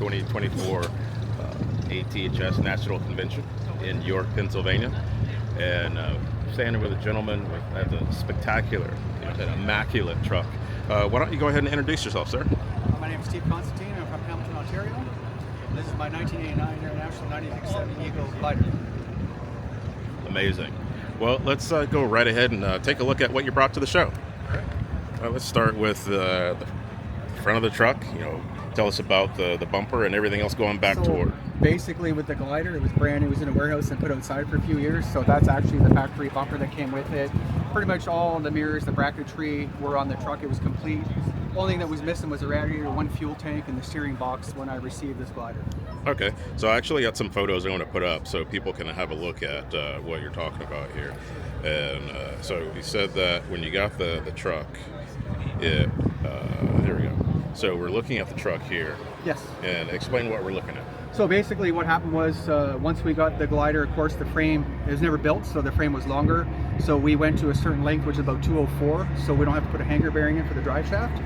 2024 ATHS National Convention in York, Pennsylvania. And standing with a gentleman with a spectacular, an immaculate truck. Why don't you go ahead and introduce yourself, sir? My name is Constantin. I'm from Hamilton, Ontario. This is my 1989 International 9670 Eagle glider. Amazing. Well, let's go right ahead and take a look at what you brought to the show. Let's start with the front of the truck. Tell us about the bumper and everything else going back toward. Basically, with the glider, it was brand new. It was in a warehouse and put outside for a few years. So that's actually the factory bumper that came with it. Pretty much all the mirrors, the bracketry were on the truck. It was complete. Only thing that was missing was a radiator, one fuel tank, and the steering box when I received this glider. Okay, so I actually got some photos I want to put up so people can have a look at what you're talking about here. And so you said that when you got the truck, here we go. So we're looking at the truck here. Yes. And explain what we're looking at. So basically what happened was once we got the glider, of course the frame is never built, so the frame was longer. So we went to a certain length, which is about 204, so we don't have to put a hanger bearing in for the drive shaft.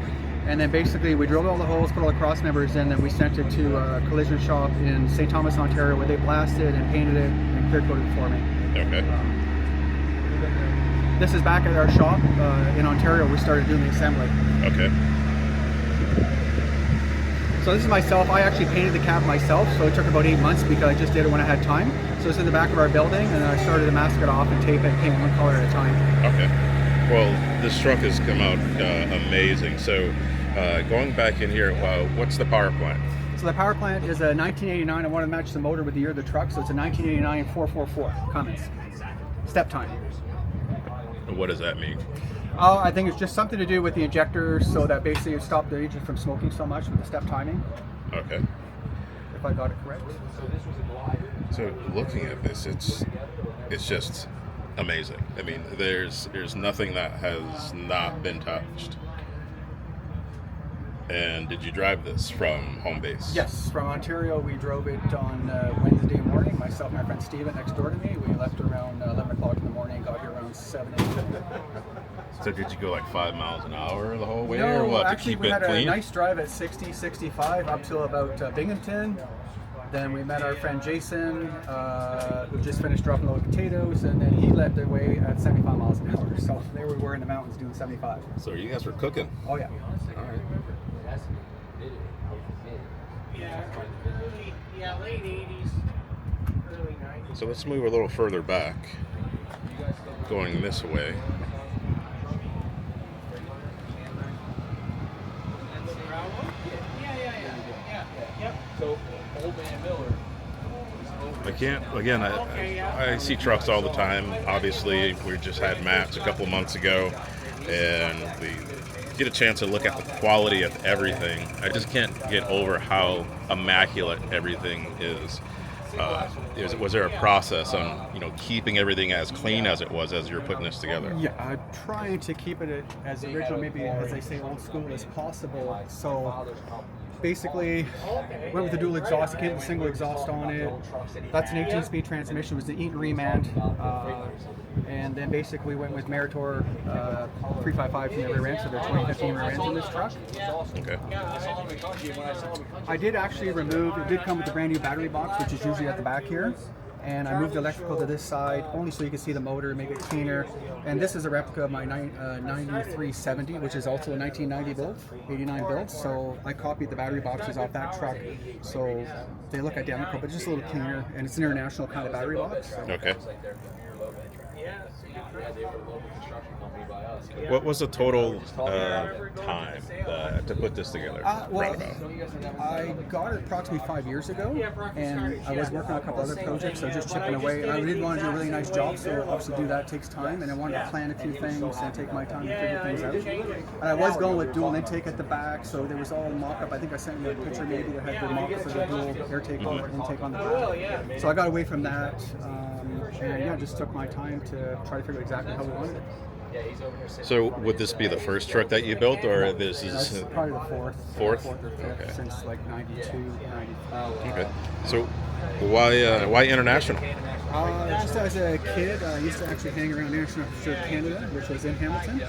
And then basically we drilled all the holes, put all the cross members in, then we sent it to a collision shop in St. Thomas, Ontario, where they blasted and painted it and clear coated it for me. Okay. This is back at our shop in Ontario. We started doing the assembly. Okay. So this is myself. I actually painted the cab myself, so it took about 8 months because I just did it when I had time. So it's in the back of our building, and then I started to mask it off and tape it and paint one color at a time. Okay. Well, this truck has come out amazing. So going back in here, what's the power plant? So the power plant is a 1989. I want to match the motor with the year of the truck, so it's a 1989 444 Cummins. Step time. What does that mean? I think it's just something to do with the injector, so that basically it stopped the engine from smoking so much with the step timing. Okay. If I got it correct. So looking at this, it's just amazing. I mean, there's nothing that has not been touched. And did you drive this from home base? Yes, from Ontario. We drove it on Wednesday morning. Myself and my friend Steven next door to me. We left around 11 o'clock in the morning, got here around 7, 8. So did you go like 5 miles an hour the whole way, No, or what, actually to keep we it had clean? a nice drive at 60, 65 up till about Binghamton. Then we met our friend Jason, who just finished dropping load potatoes, and then he led the way at 75 miles an hour. So there we were in the mountains doing 75. So you guys were cooking. Oh yeah. All right. Yeah, late 80s, early 90s. So let's move a little further back, going this way. Yep. So, Old Man Miller. I see trucks all the time. Obviously, we just had Matt's a couple of months ago, and we get a chance to look at the quality of everything. I just can't get over how immaculate everything is. Was there a process on keeping everything as clean as it was as you were putting this together? Yeah, trying to keep it as original, maybe as they say, old school as possible. So basically, went with the dual exhaust. It came with a single exhaust on it. That's an 18-speed transmission. It was the Eaton Remand. And then basically went with Meritor 355 from the rear end, so they're 2015 rear ends in this truck. Okay. I did actually remove, it did come with the brand new battery box, which is usually at the back here. And I moved the electrical to this side, only so you can see the motor, make it cleaner. And this is a replica of my 9370, which is also a 1990 build, 89 build. So I copied the battery boxes off that truck. So they look identical, but just a little cleaner. And it's an international kind of battery box. So. Okay. What was the total time to put this together? Roundabout? I got it approximately 5 years ago, and I was working on a couple other projects, so just chipping away. I did want to do a really nice job, so obviously do that takes time, and I wanted to plan a few things and take my time to figure things out. And I was going with dual intake at the back, so there was all mock-up. I think I sent you a picture maybe that had the mock-up for the dual intake on the back. So I got away from that, and yeah, just took my time to try to figure out exactly how we wanted it. So would this be the first truck that you built, or this That's is probably the fourth? or fifth Okay. since like 92, 93. Okay. So why international? Just as a kid, I used to actually hang around National Shirt Canada, which was in Hamilton.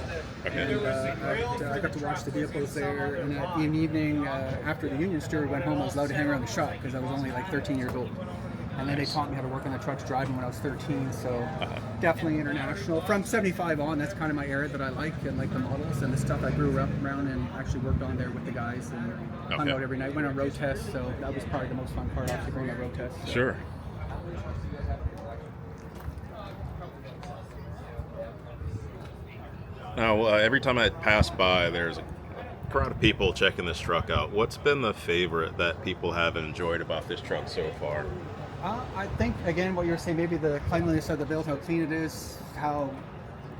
Okay. And I got to watch the vehicles there. And in the evening, after the Union Steward went home, I was allowed to hang around the shop because I was only like 13 years old. And then they taught me how to work on the trucks driving when I was 13. So definitely international. From 75 on, that's kind of my era that I like and like the models and the stuff I grew up around and actually worked on there with the guys and hung out every night. Went on road tests, so that was probably the most fun part, actually going on road tests. So. Sure. Now, every time I pass by, there's a crowd of people checking this truck out. What's been the favorite that people have enjoyed about this truck so far? I think, again, what you're saying, maybe the cleanliness of the build, how clean it is, how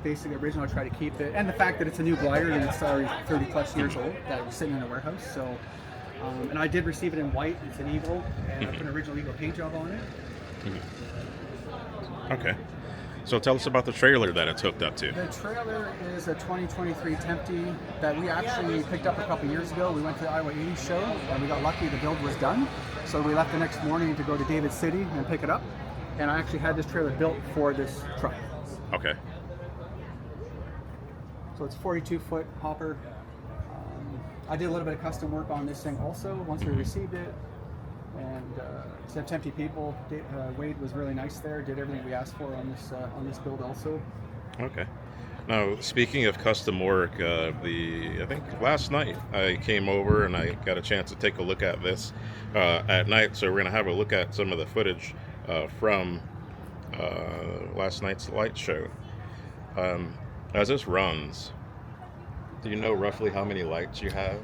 basically original I try to keep it, and the fact that it's a new glider and it's already 30 plus years old, that was sitting in a warehouse. So, and I did receive it in white. It's an Eagle, and I put an original Eagle paint job on it. Okay. So tell us about the trailer that it's hooked up to. The trailer is a 2023 Tempty that we actually picked up a couple years ago. We went to the Iowa 80s show and we got lucky the build was done. So we left the next morning to go to David City and pick it up. And I actually had this trailer built for this truck. Okay. So it's 42-foot hopper. I did a little bit of custom work on this thing also once we received it. And some Tempty people. Wade was really nice there. Did everything we asked for on this build also. Okay. Now, speaking of custom work, I think last night I came over and I got a chance to take a look at this at night. So we're going to have a look at some of the footage from last night's light show. As this runs, do you know roughly how many lights you have?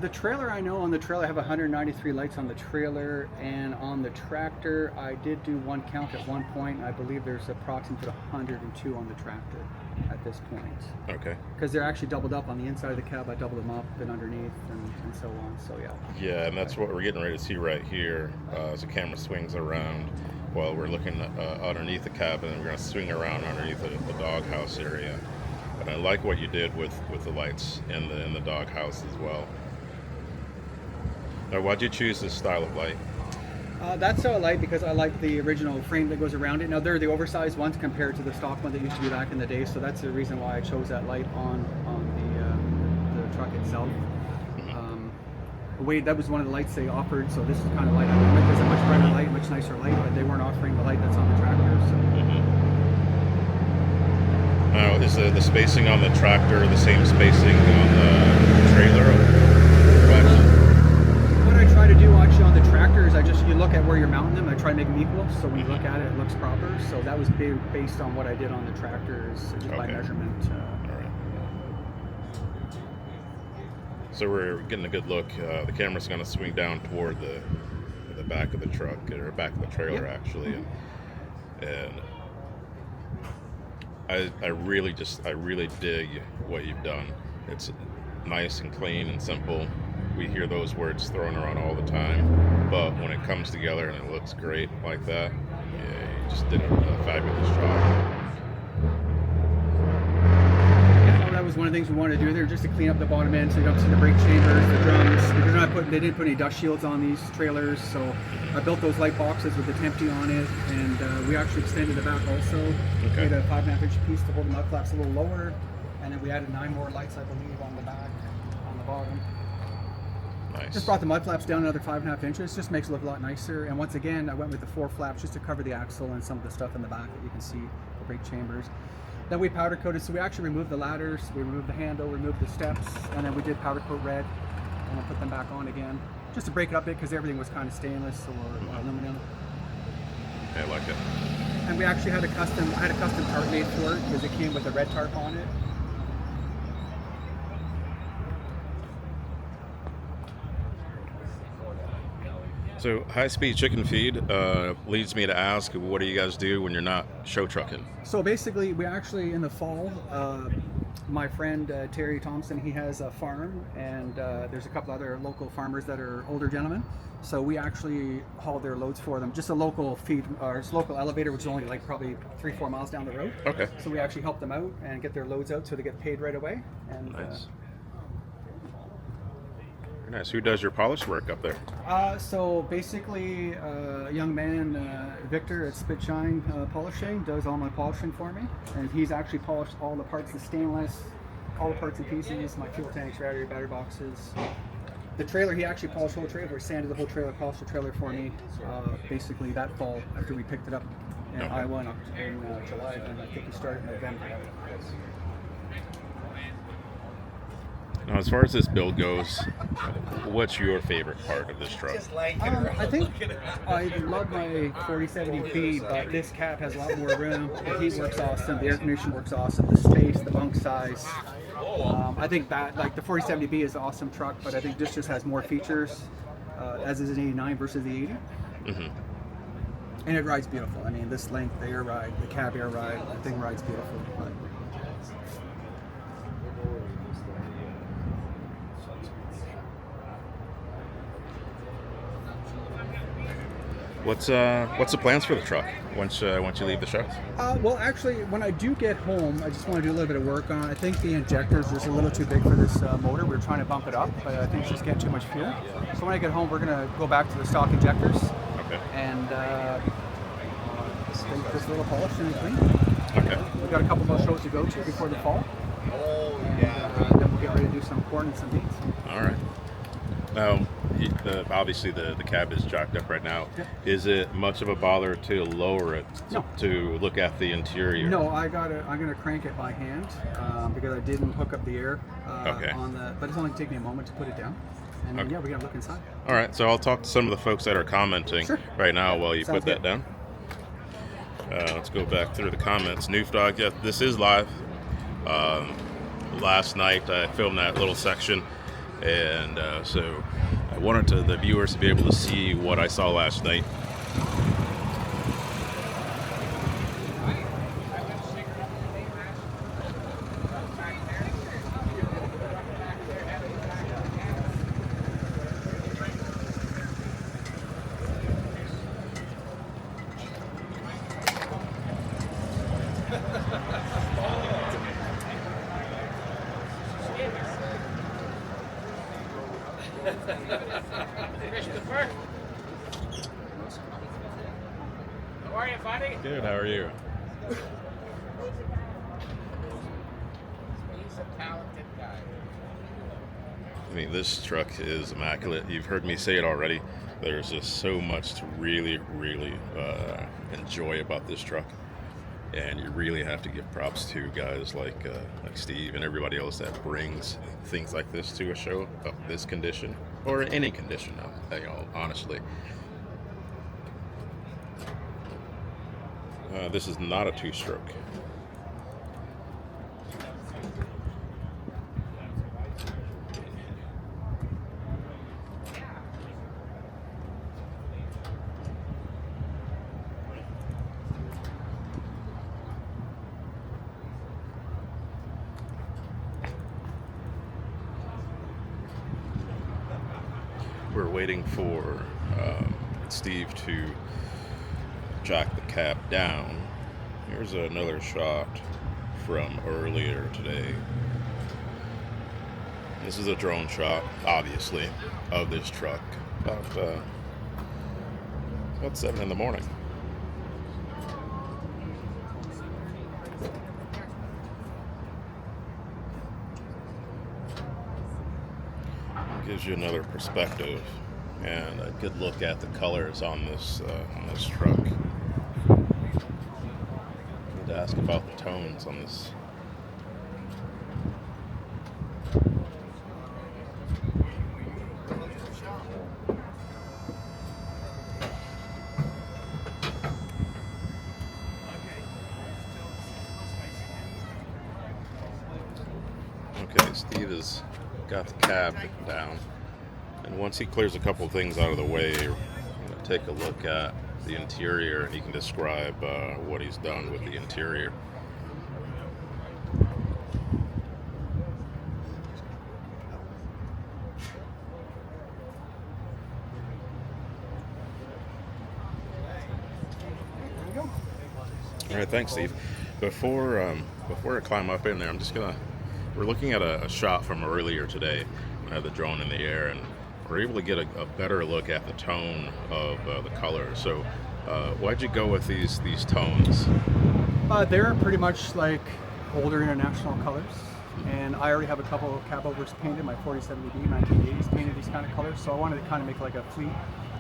The trailer, I know on the trailer I have 193 lights on the trailer, and on the tractor I did do one count at one point. I believe there's approximately 102 on the tractor at this point. Okay. Because they're actually doubled up on the inside of the cab. I doubled them up and underneath and so on. So yeah. Yeah, and that's what we're getting ready to see right here as the camera swings around while we're looking underneath the cabin. We're going to swing around underneath the doghouse area. And I like what you did with the lights in the doghouse as well. Now, why'd you choose this style of light? That's so I like because I like the original frame that goes around it. Now they're the oversized ones compared to the stock one that used to be back in the day. So that's the reason why I chose that light on the truck itself. Wade, that was one of the lights they offered. So this is kind of light I went with. It's a much brighter light, much nicer light, but they weren't offering the light that's on the tractor. So. Now, is the spacing on the tractor the same spacing on the trailer? What I try to do actually on the tractor is you look at where you're mounting them. I try to make them equal, so when you look at it, it looks proper. So that was based on what I did on the tractors, just by measurement. All right. So we're getting a good look. The camera's going to swing down toward the back of the truck, or back of the trailer, actually, and I really dig what you've done. It's nice and clean and simple. We hear those words thrown around all the time, but when it comes together and it looks great like that, yeah, you just did a fabulous job. Yeah, that was one of the things we wanted to do there, just to clean up the bottom end so you don't see the brake chambers, the drums. They didn't put any dust shields on these trailers, so I built those light boxes with the Tempty on it, and we actually extended the back also. Okay. Made a 5.5 inch piece to hold the mud flaps a little lower, and then we added 9 more lights, I believe, on the back, on the bottom. Nice. Just brought the mud flaps down another 5.5 inches. Just makes it look a lot nicer. And once again, I went with the 4 flaps just to cover the axle and some of the stuff in the back that you can see, the brake chambers. Then we powder coated, so we actually removed the ladders, we removed the handle, removed the steps, and then we did powder coat red, and then put them back on again, just to break it up a bit because everything was kind of stainless or aluminum. I like it. And we actually had a custom tarp made for it because it came with a red tarp on it. So high-speed chicken feed leads me to ask, what do you guys do when you're not show trucking? So basically, we actually in the fall, My friend Terry Thompson, he has a farm, and there's a couple other local farmers that are older gentlemen. So we actually haul their loads for them. Just a local feed, or it's local elevator, which is only like probably 3-4 miles down the road. Okay. So we actually help them out and get their loads out, so they get paid right away. And Nice. Very nice. Who does your polish work up there? so basically, a young man, Victor at Spit Shine Polishing, does all my polishing for me, and he's actually polished all the parts of stainless, all the parts and pieces, my fuel tanks, battery boxes. The trailer, he actually polished the whole trailer, sanded the whole trailer, polished the trailer for me. Basically that fall after we picked it up in Iowa in July, and I think we started in November. Now, as far as this build goes, what's your favorite part of this truck? I think I love my 4070B, but this cab has a lot more room. The heat works awesome. The air conditioning works awesome. The space, the bunk size. I think that, like, the 4070B is an awesome truck, but I think this just has more features, as is an 89 versus the 80. Mm-hmm. And it rides beautiful. I mean, this length, the air ride, the cab air ride, the thing rides beautiful. But What's the plans for the truck once you leave the show? well, actually, when I do get home, I just want to do a little bit of work on. I think the injectors is a little too big for this motor. We're trying to bump it up, but I think it's just getting too much fuel. So when I get home, we're gonna go back to the stock injectors Okay. and just a little polish and clean. Okay. We got a couple more shows to go to before the fall. And then we'll get ready to do some corn and some beans. All right. Now, obviously the cab is jacked up right now. Yep. Is it much of a bother to lower it No. to look at the interior? No, I'm gonna crank it by hand because I didn't hook up the air Okay. on the. But it's only taking me a moment to put it down, and then, Okay. yeah, we're gonna look inside. All right. So I'll talk to some of the folks that are commenting Sure. right now while you Sounds put that good. down. Let's go back through the comments. Noof Dog, yeah, this is live. Last night I filmed that little section, and so I wanted the viewers to be able to see what I saw last night. Christopher? How are you, buddy? Good. How are you? He's a talented guy. I mean, this truck is immaculate. You've heard me say it already. There's just so much to really, really enjoy about this truck, and you really have to give props to guys like Steve and everybody else that brings things like this to a show of this condition or any condition. Honestly, this is not a two-stroke. We're waiting for Steve to jack the cab down. Here's another shot from earlier today. This is a drone shot, obviously, of this truck about 7 in the morning. Gives you another perspective and a good look at the colors on this truck. Need to ask about the tones on this. Okay, Steve has got the cab down, and once he clears a couple things out of the way, we're going to take a look at the interior, and he can describe what he's done with the interior. All right, thanks, Steve. Before I climb up in there, we're looking at a shot from earlier today. I had the drone in the air, and we're able to get a better look at the tone of the color. So, why'd you go with these tones? They're pretty much like older international colors, and I already have a couple of cab overs painted. My 4070D 1980s painted these kind of colors, so I wanted to kind of make like a fleet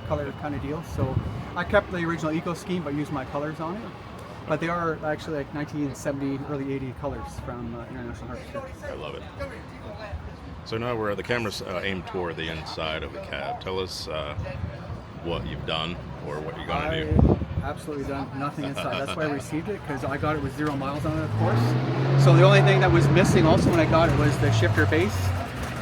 color kind of deal. So I kept the original eco scheme but used my colors on it. But they are actually like 1970, early 80 colors from International Harvester. I love it. So now we're at the camera's aimed toward the inside of the cab. Tell us what you've done or what you're going to do. Absolutely done nothing inside. That's why I received it, because I got it with 0 miles on it, of course. So the only thing that was missing also when I got it was the shifter base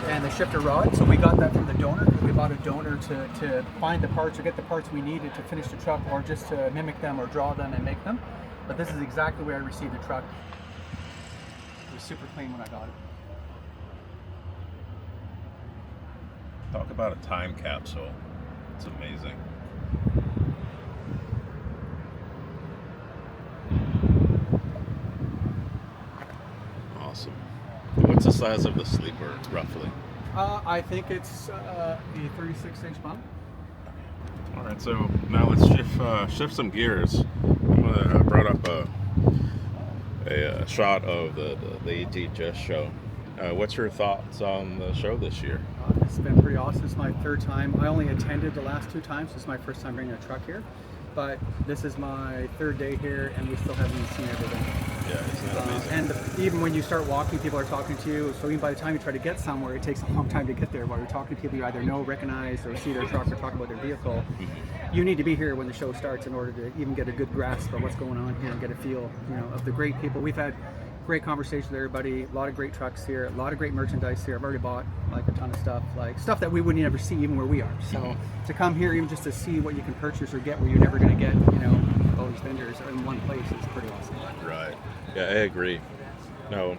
and the shifter rod. So we got that from the donor. We bought a donor to find the parts or get the parts we needed to finish the truck, or just to mimic them or draw them and make them. But this is exactly where I received the truck. It was super clean when I got it. Talk about a time capsule. It's amazing. Awesome. What's the size of the sleeper, roughly? I think it's a 36-inch bump. All right, so now let's shift some gears. I brought up a shot of the ATHS show. What's your thoughts on the show this year? It's been pretty awesome. It's my 3rd time. I only attended the last 2 times. It's my first time bringing a truck here. But this is my 3rd day here, and we still haven't even seen everything. Yeah, isn't that amazing? And even when you start walking, people are talking to you. So even by the time you try to get somewhere, it takes a long time to get there. While you're talking to people you either know, recognize, or see their truck, or talk about their vehicle. You need to be here when the show starts in order to even get a good grasp of what's going on here and get a feel, of the great people. We've had great conversation with everybody, a lot of great trucks here, a lot of great merchandise here. I've already bought like a ton of stuff, like stuff that we wouldn't ever see even where we are. So to come here even just to see what you can purchase or get where you're never going to get, all these vendors in one place is pretty awesome. Right. Yeah, I agree. Now,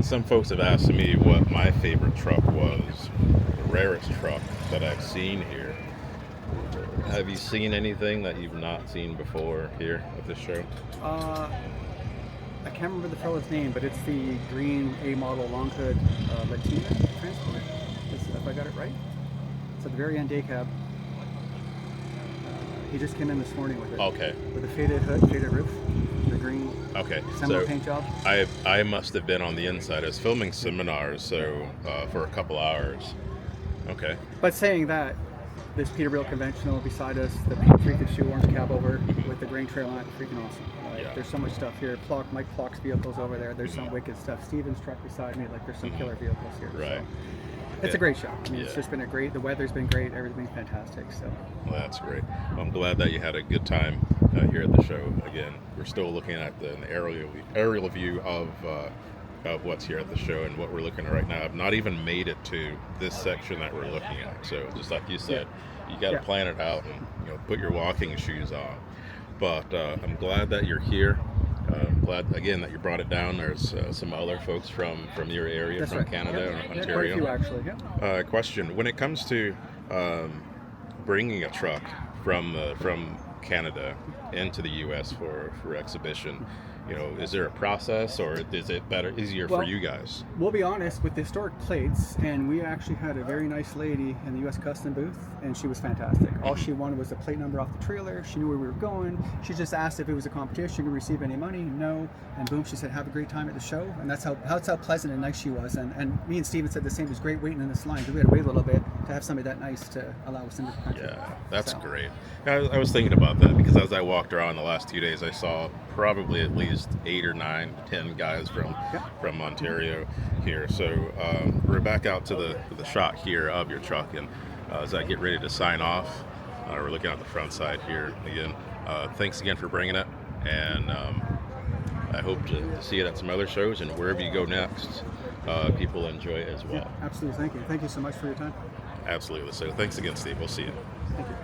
some folks have asked me what my favorite truck was, the rarest truck that I've seen here. Have you seen anything that you've not seen before here at this show? I can't remember the fellow's name, but it's the green A model long hood Latina transport. If I got it right, it's at the very end day cab. He just came in this morning with it. Okay. With a faded hood, faded roof, the green. Okay. Similar paint job. I must have been on the inside. I was filming seminars, so for a couple hours. Okay. But saying that, this Peterbilt conventional beside us, the P352 orange cab over with the grain trail on it, freaking awesome. Yeah. There's so much stuff here. Mike Plock's vehicles over there. There's some wicked stuff. Steven's truck beside me. Like there's some killer vehicles here. Right. So it's a great show. I mean, it's just been the weather's been great. Everything's fantastic. So. Well, that's great. Well, I'm glad that you had a good time here at the show. Again, we're still looking at an aerial view of what's here at the show and what we're looking at right now. I've not even made it to this section that we're looking at. So just like you said, you got to plan it out and put your walking shoes on. But I'm glad that you're here. I'm glad again that you brought it down. There's some other folks from your area, That's from right. Canada and Ontario. Quite a few actually. Yeah. Question: when it comes to bringing a truck from Canada into the U.S. for exhibition, is there a process, or is it easier for you guys? We'll be honest with the historic plates, and we actually had a very nice lady in the U.S. Custom booth, and she was fantastic. All she wanted was a plate number off the trailer. She knew where we were going. She just asked if it was a competition, to receive any money. No, and boom, she said, "Have a great time at the show." And that's how pleasant and nice she was. And me and Steven said the same. It was great waiting in this line. We had to wait a little bit to have somebody that nice to allow us into the country. Yeah, that's great. I was thinking about that because as I walked around the last 2 days, I saw probably at least 8 or 9, 10 guys from Ontario here. So we're back out to the shot here of your truck, and as I get ready to sign off, we're looking at the front side here again. Thanks again for bringing it, and I hope to see it at some other shows, and wherever you go next, people enjoy it as well. Yeah, absolutely. Thank you so much for your time. Absolutely. So thanks again, Steve. We'll see you. Thank you.